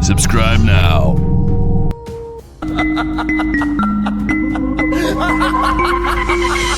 Subscribe now.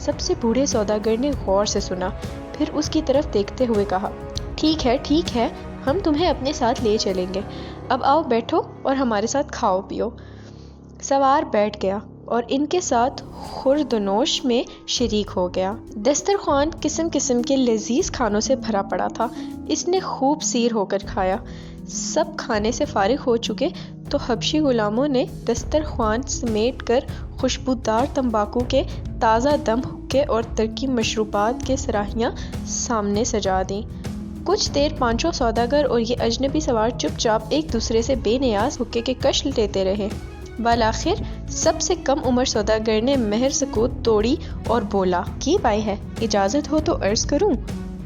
سب سے بوڑھے سوداگر نے غور سے سنا، پھر اس کی طرف دیکھتے ہوئے کہا، ٹھیک ہے، ہم تمہیں اپنے ساتھ لے چلیں گے، اب آؤ بیٹھو اور ہمارے ساتھ کھاؤ پیو۔ سوار بیٹھ گیا اور ان کے ساتھ خوردنوش میں شریک ہو گیا۔ دسترخوان قسم قسم کے لذیذ کھانوں سے بھرا پڑا تھا۔ اس نے خوب سیر ہو کر کھایا۔ سب کھانے سے فارغ ہو چکے تو حبشی غلاموں نے دسترخوان سمیٹ کر خوشبودار تمباکو کے تازہ دم حقے اور ترکی مشروبات کے صراحیاں سامنے سجا دیں۔ کچھ دیر پانچوں سوداگر اور یہ اجنبی سوار چپ چاپ ایک دوسرے سے بے نیاز حقے کے کش لیتے رہے۔ بالآخر سب سے کم عمر سوداگر نے مہر سکوت توڑی اور بولا، کی بھائی ہے، اجازت ہو تو عرض کروں؟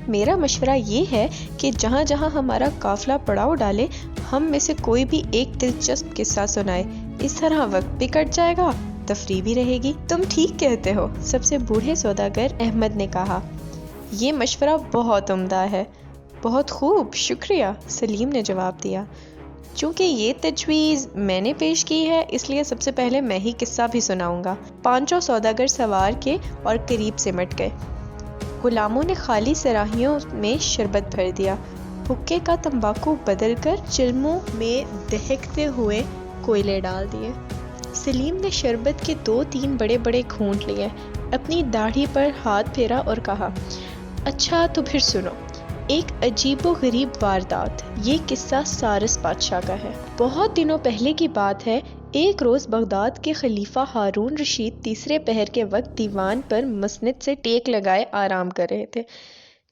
میرا مشورہ یہ ہے کہ جہاں جہاں ہمارا قافلہ پڑاؤ ڈالے، ہم میں سے کوئی بھی ایک دلچسپ قصہ سنائے، اس طرح وقت بھی کٹ جائے گا، تفریح بھی رہے گی۔ تم ٹھیک کہتے ہو، سب سے بوڑھے سوداگر احمد نے کہا، یہ مشورہ بہت عمدہ ہے۔ بہت خوب، شکریہ، سلیم نے جواب دیا۔ چونکہ یہ تجویز میں نے پیش کی ہے، اس لیے سب سے پہلے میں ہی قصہ بھی سناؤں گا۔ پانچوں سوداگر سوار کے اور قریب سمٹ گئے۔ غلاموں نے خالی صراحیوں میں شربت بھر دیا، حقے کا تمباکو بدل کر چلموں میں دہکتے ہوئے کوئلے ڈال دیے۔ سلیم نے شربت کے 2-3 بڑے بڑے گھونٹ لیے، اپنی داڑھی پر ہاتھ پھیرا اور کہا، اچھا تو پھر سنو، ایک عجیب و غریب واردات۔ یہ قصہ سارس بادشاہ کا ہے۔ بہت دنوں پہلے کی بات ہے، ایک روز بغداد کے خلیفہ ہارون رشید تیسرے پہر کے وقت دیوان پر مسند سے ٹیک لگائے آرام کر رہے تھے۔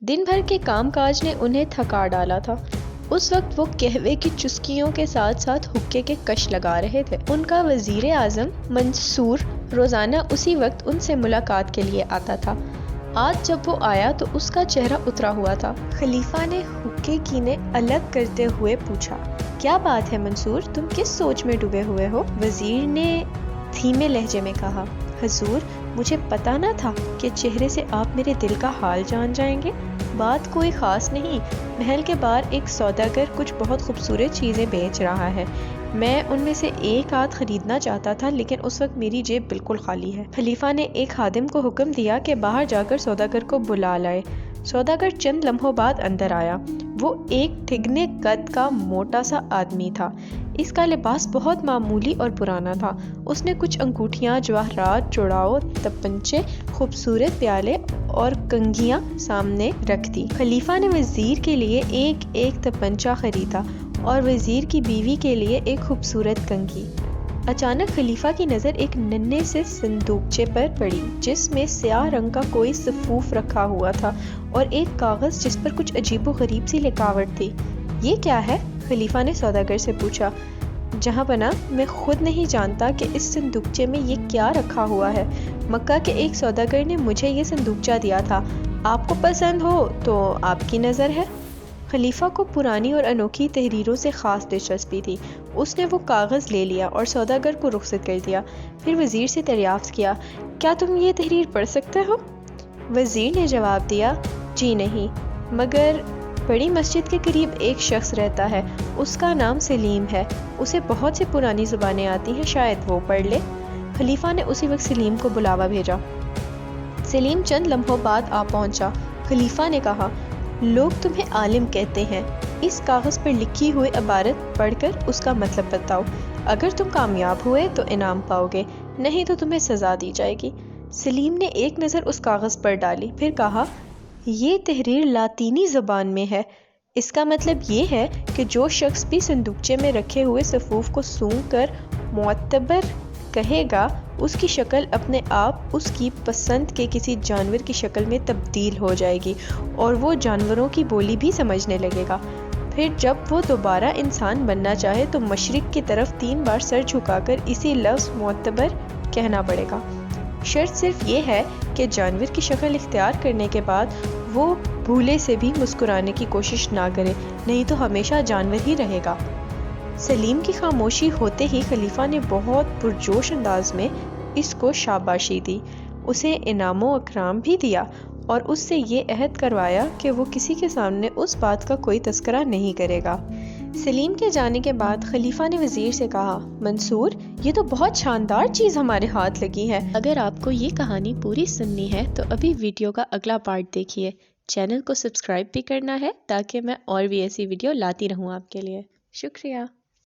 دن بھر کے کام کاج نے انہیں تھکا ڈالا تھا۔ اس وقت وہ قہوے کی چسکیوں کے ساتھ ساتھ حقے کے کش لگا رہے تھے۔ ان کا وزیر اعظم منصور روزانہ اسی وقت ان سے ملاقات کے لیے آتا تھا۔ آج جب وہ آیا تو اس کا چہرہ اترا ہوا تھا۔ خلیفہ نے حقے کینے الگ کرتے ہوئے پوچھا، کیا بات ہے منصور، تم کس سوچ میں ڈوبے ہوئے ہو؟ وزیر نے دھیمے لہجے میں کہا، حضور، مجھے پتا نہ تھا کہ چہرے سے آپ میرے دل کا حال جان جائیں گے۔ بات کوئی خاص نہیں، محل کے باہر ایک سوداگر کچھ بہت خوبصورت چیزیں بیچ رہا ہے۔ میں ان میں سے ایک آدھ خریدنا چاہتا تھا، لیکن اس وقت میری جیب بالکل خالی ہے۔ خلیفہ نے ایک خادم کو حکم دیا کہ باہر جا کر سوداگر کو بلا لائے۔ سوداگر چند لمحوں بعد اندر آیا۔ وہ ایک ٹھگنے قد کا موٹا سا آدمی تھا۔ اس کا لباس بہت معمولی اور پرانا تھا۔ اس نے کچھ انگوٹھیاں، جواہرات، چوڑاؤ، تپنچے، خوبصورت پیالے اور کنگھیاں سامنے رکھ دی۔ خلیفہ نے وزیر کے لیے ایک تپنچہ خریدا اور وزیر کی بیوی کے لیے ایک خوبصورت کنگھی۔ اچانک خلیفہ کی نظر ایک ننھے سے صندوقچے پر پڑی، جس میں سیاہ رنگ کا کوئی سفوف رکھا ہوا تھا اور ایک کاغذ جس پر کچھ عجیب و غریب سی لکھاوٹ تھی۔ یہ کیا ہے؟ خلیفہ نے سوداگر سے پوچھا۔ جہاں پناہ، میں خود نہیں جانتا کہ اس صندوقچے میں یہ کیا رکھا ہوا ہے۔ مکہ کے ایک سوداگر نے مجھے یہ صندوقچہ دیا تھا، آپ کو پسند ہو تو آپ کی نظر ہے۔ خلیفہ کو پرانی اور انوکھی تحریروں سے خاص دلچسپی تھی۔ اس نے وہ کاغذ لے لیا اور سوداگر کو رخصت کر دیا۔ پھر وزیر سے دریافت کیا، کیا تم یہ تحریر پڑھ سکتے ہو؟ وزیر نے جواب دیا، جی نہیں، مگر بڑی مسجد کے قریب ایک شخص رہتا ہے، اس کا نام سلیم ہے، اسے بہت سی پرانی زبانیں آتی ہیں، شاید وہ پڑھ لے۔ خلیفہ نے اسی وقت سلیم کو بلاوا بھیجا۔ سلیم چند لمحوں بعد آ پہنچا۔ خلیفہ نے کہا، لوگ تمہیں عالم کہتے ہیں، اس کاغذ پر لکھی ہوئی عبارت پڑھ کر اس کا مطلب بتاؤ۔ اگر تم کامیاب ہوئے تو انعام پاؤ گے، نہیں تو تمہیں سزا دی جائے گی۔ سلیم نے ایک نظر اس کاغذ پر ڈالی، پھر کہا، یہ تحریر لاطینی زبان میں ہے۔ اس کا مطلب یہ ہے کہ جو شخص بھی صندوقچے میں رکھے ہوئے سفوف کو سونگھ کر معتبر کہے گا، اس کی شکل اپنے آپ اس کی پسند کے کسی جانور کی شکل میں تبدیل ہو جائے گی اور وہ جانوروں کی بولی بھی سمجھنے لگے گا۔ پھر جب وہ دوبارہ انسان بننا چاہے تو مشرق کی طرف 3 بار سر جھکا کر اسی لفظ معتبر کہنا پڑے گا۔ شرط صرف یہ ہے کہ جانور کی شکل اختیار کرنے کے بعد وہ بھولے سے بھی مسکرانے کی کوشش نہ کرے، نہیں تو ہمیشہ جانور ہی رہے گا۔ سلیم کی خاموشی ہوتے ہی خلیفہ نے بہت پرجوش انداز میں اس کو شاباشی دی، اسے انعام و اکرام بھی دیا اور اس سے یہ عہد کروایا کہ وہ کسی کے سامنے اس بات کا کوئی تذکرہ نہیں کرے گا۔ سلیم کے جانے کے بعد خلیفہ نے وزیر سے کہا، منصور، یہ تو بہت شاندار چیز ہمارے ہاتھ لگی ہے۔ اگر آپ کو یہ کہانی پوری سننی ہے تو ابھی ویڈیو کا اگلا پارٹ دیکھیے۔ چینل کو سبسکرائب بھی کرنا ہے تاکہ میں اور بھی ایسی ویڈیو لاتی رہوں آپ کے لیے۔ شکریہ۔